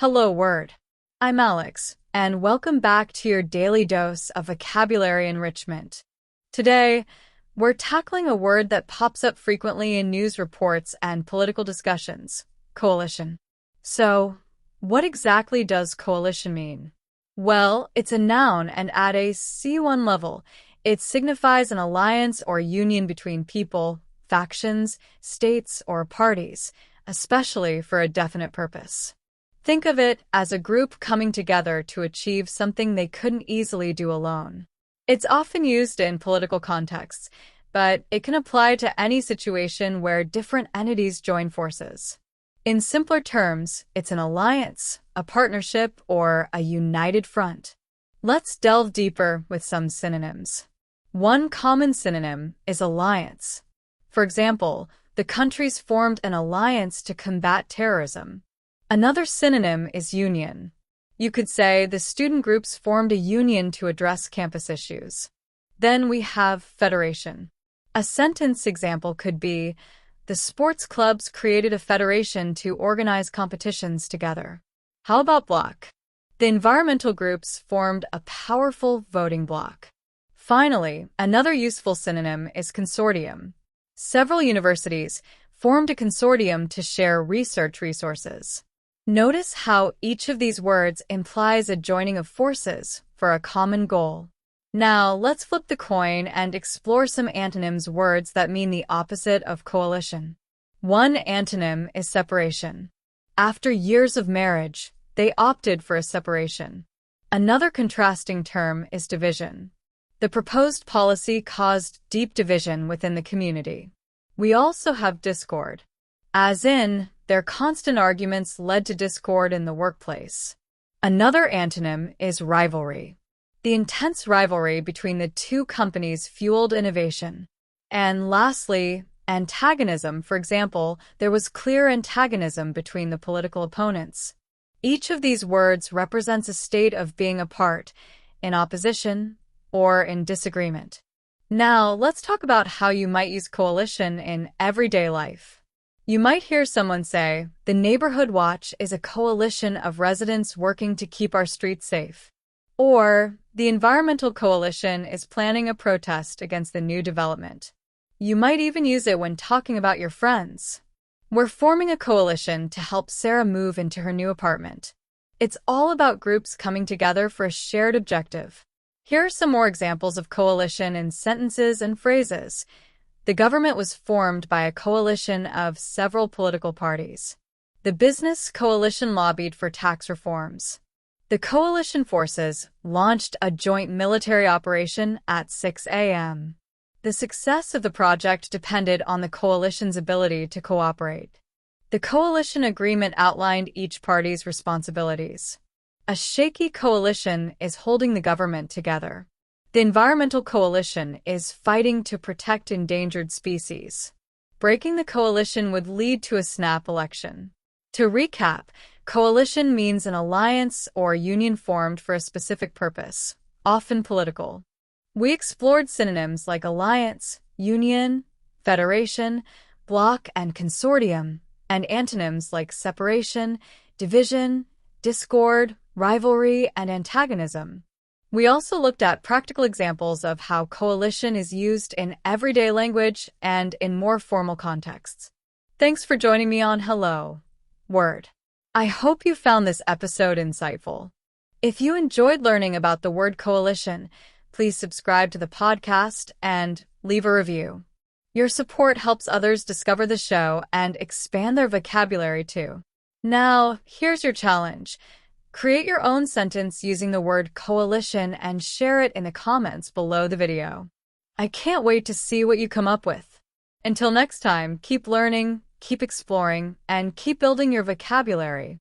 Hello, Word. I'm Alex, and welcome back to your daily dose of vocabulary enrichment. Today, we're tackling a word that pops up frequently in news reports and political discussions: coalition. So, what exactly does coalition mean? Well, it's a noun, and at a C1 level, it signifies an alliance or union between people, factions, states, or parties, especially for a definite purpose. Think of it as a group coming together to achieve something they couldn't easily do alone. It's often used in political contexts, but it can apply to any situation where different entities join forces. In simpler terms, it's an alliance, a partnership, or a united front. Let's delve deeper with some synonyms. One common synonym is alliance. For example, the countries formed an alliance to combat terrorism. Another synonym is union. You could say the student groups formed a union to address campus issues. Then we have federation. A sentence example could be, the sports clubs created a federation to organize competitions together. How about bloc? The environmental groups formed a powerful voting bloc. Finally, another useful synonym is consortium. Several universities formed a consortium to share research resources. Notice how each of these words implies a joining of forces for a common goal. Now, let's flip the coin and explore some antonyms, words that mean the opposite of coalition. One antonym is separation. After years of marriage, they opted for a separation. Another contrasting term is division. The proposed policy caused deep division within the community. We also have discord, as in, their constant arguments led to discord in the workplace. Another antonym is rivalry. The intense rivalry between the two companies fueled innovation. And lastly, antagonism. For example, there was clear antagonism between the political opponents. Each of these words represents a state of being apart, in opposition, or in disagreement. Now, let's talk about how you might use coalition in everyday life. You might hear someone say, the neighborhood watch is a coalition of residents working to keep our streets safe. Or, the environmental coalition is planning a protest against the new development. You might even use it when talking about your friends. We're forming a coalition to help Sarah move into her new apartment. It's all about groups coming together for a shared objective. Here are some more examples of coalition in sentences and phrases. The government was formed by a coalition of several political parties. The business coalition lobbied for tax reforms. The coalition forces launched a joint military operation at 6 a.m. The success of the project depended on the coalition's ability to cooperate. The coalition agreement outlined each party's responsibilities. A shaky coalition is holding the government together. The environmental coalition is fighting to protect endangered species. Breaking the coalition would lead to a snap election. To recap, coalition means an alliance or union formed for a specific purpose, often political. We explored synonyms like alliance, union, federation, bloc, and consortium, and antonyms like separation, division, discord, rivalry, and antagonism. We also looked at practical examples of how coalition is used in everyday language and in more formal contexts. Thanks for joining me on Hello, Word. I hope you found this episode insightful. If you enjoyed learning about the word coalition, please subscribe to the podcast and leave a review. Your support helps others discover the show and expand their vocabulary too. Now, here's your challenge. Create your own sentence using the word coalition and share it in the comments below the video. I can't wait to see what you come up with. Until next time, keep learning, keep exploring, and keep building your vocabulary.